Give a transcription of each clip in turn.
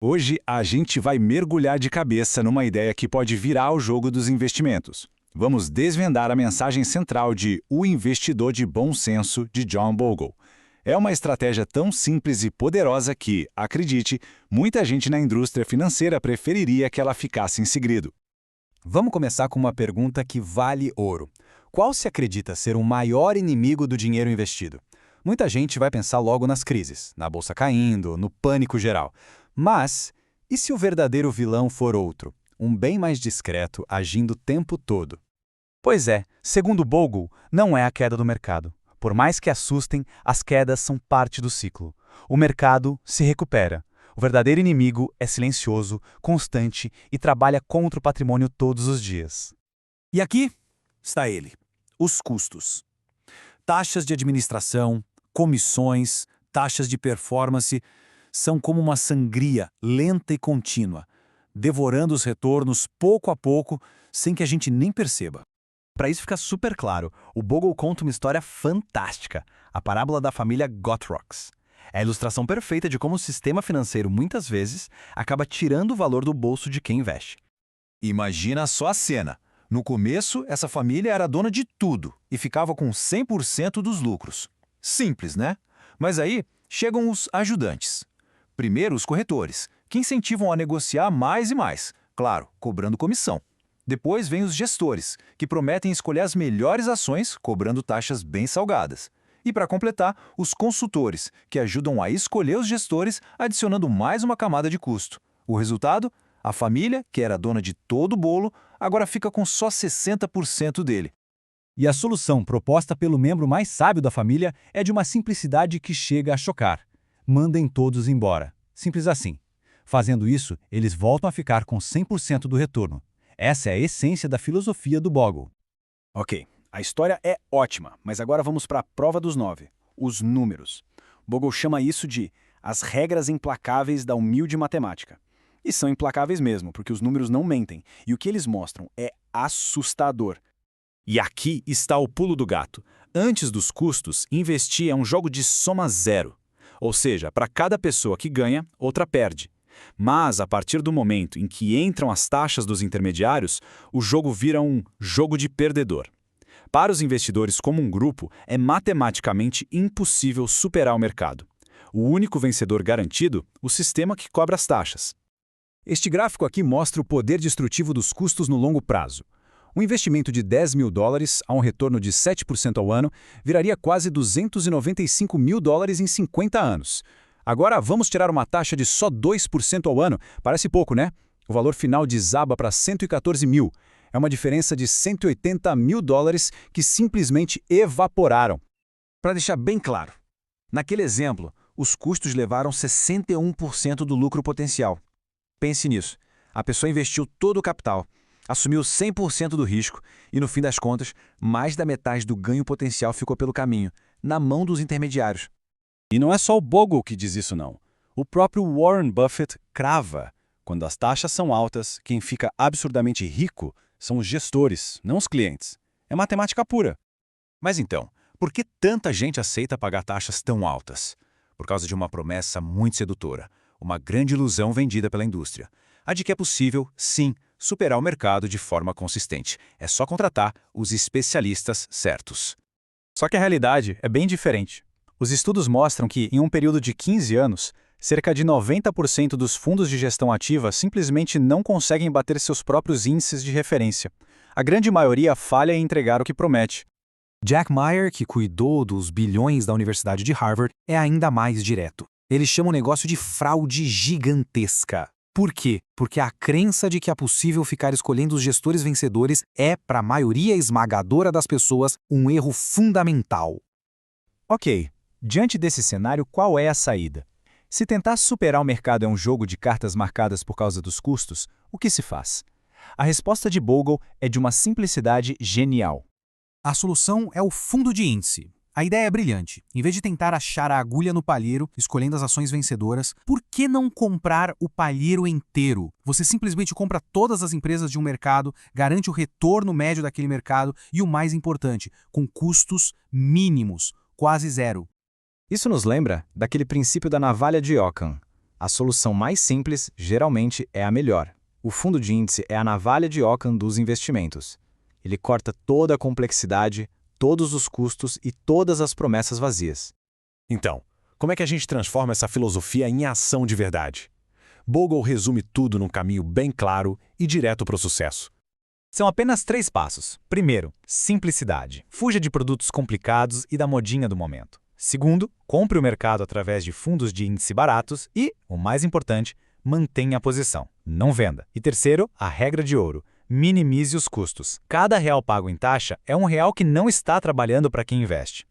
Hoje a gente vai mergulhar de cabeça numa ideia que pode virar o jogo dos investimentos. Vamos desvendar a mensagem central de O Investidor de Bom Senso, de John Bogle. É uma estratégia tão simples e poderosa que, acredite, muita gente na indústria financeira preferiria que ela ficasse em segredo. Vamos começar com uma pergunta que vale ouro. Qual se acredita ser o maior inimigo do dinheiro investido? Muita gente vai pensar logo nas crises, na bolsa caindo, no pânico geral. Mas, e se o verdadeiro vilão for outro? Um bem mais discreto, agindo o tempo todo? Pois é, segundo Bogle, não é a queda do mercado. Por mais que assustem, as quedas são parte do ciclo. O mercado se recupera. O verdadeiro inimigo é silencioso, constante e trabalha contra o patrimônio todos os dias. E aqui está ele, os custos. Taxas de administração, comissões, taxas de performance são como uma sangria lenta e contínua, devorando os retornos pouco a pouco, sem que a gente nem perceba. Para isso ficar super claro, o Bogle conta uma história fantástica, a parábola da família Gotrocks. É a ilustração perfeita de como o sistema financeiro, muitas vezes, acaba tirando o valor do bolso de quem investe. Imagina só a cena. No começo, essa família era dona de tudo e ficava com 100% dos lucros. Simples, né? Mas aí chegam os ajudantes. Primeiro, os corretores, que incentivam a negociar mais e mais, claro, cobrando comissão. Depois vem os gestores, que prometem escolher as melhores ações, cobrando taxas bem salgadas. E para completar, os consultores, que ajudam a escolher os gestores, adicionando mais uma camada de custo. O resultado? A família, que era dona de todo o bolo, agora fica com só 60% dele. E a solução proposta pelo membro mais sábio da família é de uma simplicidade que chega a chocar. Mandem todos embora. Simples assim. Fazendo isso, eles voltam a ficar com 100% do retorno. Essa é a essência da filosofia do Bogle. Ok, a história é ótima, mas agora vamos para a prova dos 9, os números. Bogle chama isso de as regras implacáveis da humilde matemática. E são implacáveis mesmo, porque os números não mentem, e o que eles mostram é assustador. E aqui está o pulo do gato. Antes dos custos, investir é um jogo de soma zero. Ou seja, para cada pessoa que ganha, outra perde. Mas, a partir do momento em que entram as taxas dos intermediários, o jogo vira um jogo de perdedor. Para os investidores como um grupo, é matematicamente impossível superar o mercado. O único vencedor garantido, o sistema que cobra as taxas. Este gráfico aqui mostra o poder destrutivo dos custos no longo prazo. Um investimento de $10 mil a um retorno de 7% ao ano viraria quase $295 mil em 50 anos. Agora, vamos tirar uma taxa de só 2% ao ano. Parece pouco, né? O valor final desaba para 114 mil. É uma diferença de $180 mil que simplesmente evaporaram. Para deixar bem claro, naquele exemplo, os custos levaram 61% do lucro potencial. Pense nisso. A pessoa investiu todo o capital, assumiu 100% do risco e, no fim das contas, mais da metade do ganho potencial ficou pelo caminho, na mão dos intermediários. E não é só o Bogle que diz isso, não. O próprio Warren Buffett crava. Quando as taxas são altas, quem fica absurdamente rico são os gestores, não os clientes. É matemática pura. Mas então, por que tanta gente aceita pagar taxas tão altas? Por causa de uma promessa muito sedutora, uma grande ilusão vendida pela indústria. A de que é possível, sim, superar o mercado de forma consistente. É só contratar os especialistas certos. Só que a realidade é bem diferente. Os estudos mostram que, em um período de 15 anos, cerca de 90% dos fundos de gestão ativa simplesmente não conseguem bater seus próprios índices de referência. A grande maioria falha em entregar o que promete. Jack Meyer, que cuidou dos bilhões da Universidade de Harvard, é ainda mais direto. Ele chama o negócio de fraude gigantesca. Por quê? Porque a crença de que é possível ficar escolhendo os gestores vencedores é, para a maioria esmagadora das pessoas, um erro fundamental. Ok. Diante desse cenário, qual é a saída? Se tentar superar o mercado é um jogo de cartas marcadas por causa dos custos, o que se faz? A resposta de Bogle é de uma simplicidade genial. A solução é o fundo de índice. A ideia é brilhante. Em vez de tentar achar a agulha no palheiro, escolhendo as ações vencedoras, por que não comprar o palheiro inteiro? Você simplesmente compra todas as empresas de um mercado, garante o retorno médio daquele mercado e, o mais importante, com custos mínimos, quase zero. Isso nos lembra daquele princípio da navalha de Ockham. A solução mais simples, geralmente, é a melhor. O fundo de índice é a navalha de Ockham dos investimentos. Ele corta toda a complexidade, todos os custos e todas as promessas vazias. Então, como é que a gente transforma essa filosofia em ação de verdade? Bogle resume tudo num caminho bem claro e direto para o sucesso. São apenas 3 passos. Primeiro, simplicidade. Fuja de produtos complicados e da modinha do momento. Segundo, compre o mercado através de fundos de índice baratos e, o mais importante, mantenha a posição. Não venda. E terceiro, a regra de ouro. Minimize os custos. Cada real pago em taxa é um real que não está trabalhando para quem investe.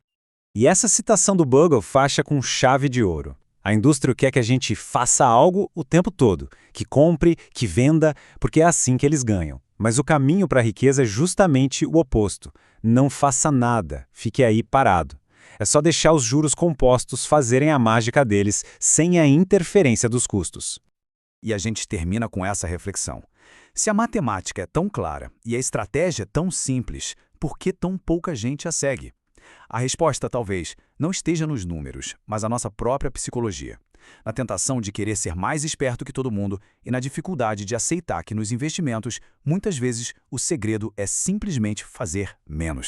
E essa citação do Bogle fecha com chave de ouro. A indústria quer que a gente faça algo o tempo todo, que compre, que venda, porque é assim que eles ganham. Mas o caminho para a riqueza é justamente o oposto. Não faça nada, fique aí parado. É só deixar os juros compostos fazerem a mágica deles sem a interferência dos custos. E a gente termina com essa reflexão. Se a matemática é tão clara e a estratégia tão simples, por que tão pouca gente a segue? A resposta talvez não esteja nos números, mas a nossa própria psicologia. Na tentação de querer ser mais esperto que todo mundo e na dificuldade de aceitar que nos investimentos, muitas vezes, o segredo é simplesmente fazer menos.